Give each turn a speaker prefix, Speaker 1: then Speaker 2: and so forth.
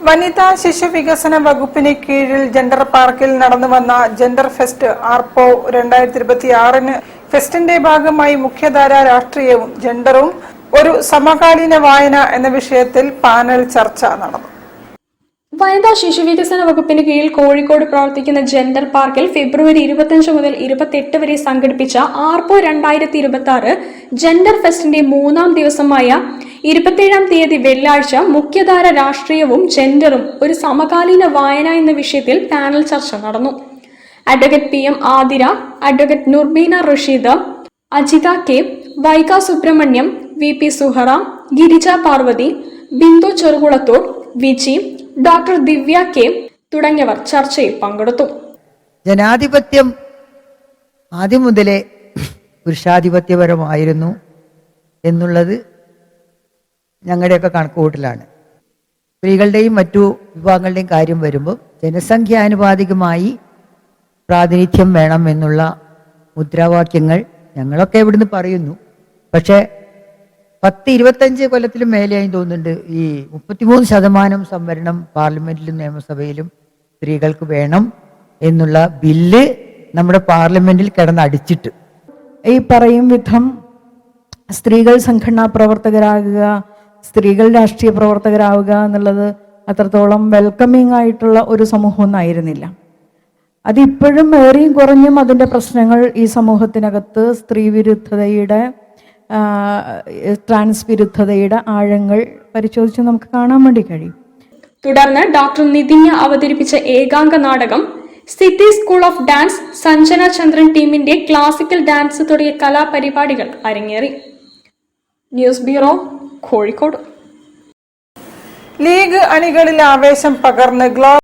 Speaker 1: വനിതാ ശിശു വികസന വകുപ്പിന് കീഴിൽ ജെൻഡർ പാർക്കിൽ നടന്നുവന്ന ജെൻഡർ ഫെസ്റ്റ് ആർപോ 2026 ഫെസ്റ്റിന്റെ ഭാഗമായി മുഖ്യധാരാ രാഷ്ട്രീയവും ജെൻഡറും ഒരു സമകാലീന വായന എന്ന വിഷയത്തിൽ പാനൽ ചർച്ച നടന്നു.
Speaker 2: വനിതാ ശിശുവികസന വകുപ്പിന് കീഴിൽ കോഴിക്കോട് പ്രവർത്തിക്കുന്ന ജെൻഡർ പാർക്കിൽ ഫെബ്രുവരി 25 മുതൽ 28 വരെ സംഘടിപ്പിച്ച ആർപോ 2026 ജെൻഡർ ഫെസ്റ്റിന്റെ 3ാം ദിവസമായ 27-ാം തീയതി വെള്ളിയാഴ്ച മുഖ്യധാര രാഷ്ട്രീയവും ജെൻഡറും ഒരു സമകാലീന വായന എന്ന വിഷയത്തിൽ പാനൽ ചർച്ച നടന്നു. Advocate PM Athira, advocate Nurbeena Rasheed, Ajitha K, Vaika Subrahmanyam, VP Suhara, Girija Parvathi, Bindu Cherukulathur, Viji, doctor Divya K തുടങ്ങിയവർ ചർച്ചയിൽ പങ്കെടുത്തു.
Speaker 3: ജനാധിപത്യം ആദ്യം മുതലേ പുരുഷാധിപത്യപരമായിരുന്നു എന്നുള്ളത് ഞങ്ങളുടെയൊക്കെ കണക്കുകൂട്ടലാണ്. സ്ത്രീകളുടെയും മറ്റു വിഭാഗങ്ങളുടെയും കാര്യം വരുമ്പോൾ ജനസംഖ്യാനുപാതികമായി പ്രാതിനിധ്യം വേണം എന്നുള്ള മുദ്രാവാക്യങ്ങൾ ഞങ്ങളൊക്കെ ഇവിടുന്ന് പറയുന്നു. പക്ഷേ 10-25 കൊല്ലത്തിലും മേലെയായി തോന്നുന്നുണ്ട് ഈ 33% സംവരണം പാർലമെന്റിലും നിയമസഭയിലും സ്ത്രീകൾക്ക് വേണം എന്നുള്ള ബില്ല് നമ്മുടെ പാർലമെന്റിൽ കിടന്നടിച്ചിട്ട്
Speaker 4: ഈ പറയും വിധം സ്ത്രീകൾ സംഘടനാ പ്രവർത്തകരാകുക, സ്ത്രീകൾ രാഷ്ട്രീയ പ്രവർത്തകരാവുക എന്നുള്ളത് അത്രത്തോളം വെൽക്കമിങ് ആയിട്ടുള്ള ഒരു സമൂഹമൊന്നും ആയിരുന്നില്ല. അതിപ്പോഴും ഏറിയും കുറഞ്ഞും അതിൻ്റെ പ്രശ്നങ്ങൾ ഈ സമൂഹത്തിനകത്ത് സ്ത്രീ വിരുദ്ധതയുടെ ട്രാൻസ് വിരുദ്ധതയുടെ ആഴങ്ങൾ പരിശോധിച്ച് നമുക്ക് കാണാൻ വേണ്ടി കഴിയും.
Speaker 2: തുടർന്ന് ഡോക്ടർ നിതിന്യ അവതരിപ്പിച്ച ഏകാംഗ നാടകം, city school of dance, Sanjana Chandran ടീമിന്റെ ക്ലാസിക്കൽ ഡാൻസ് തുടങ്ങിയ കലാപരിപാടികൾ അരങ്ങേറി. News bureau, Kozhikode.
Speaker 1: ലീഗ് അണികളിൽ ആവേശം പകർന്ന്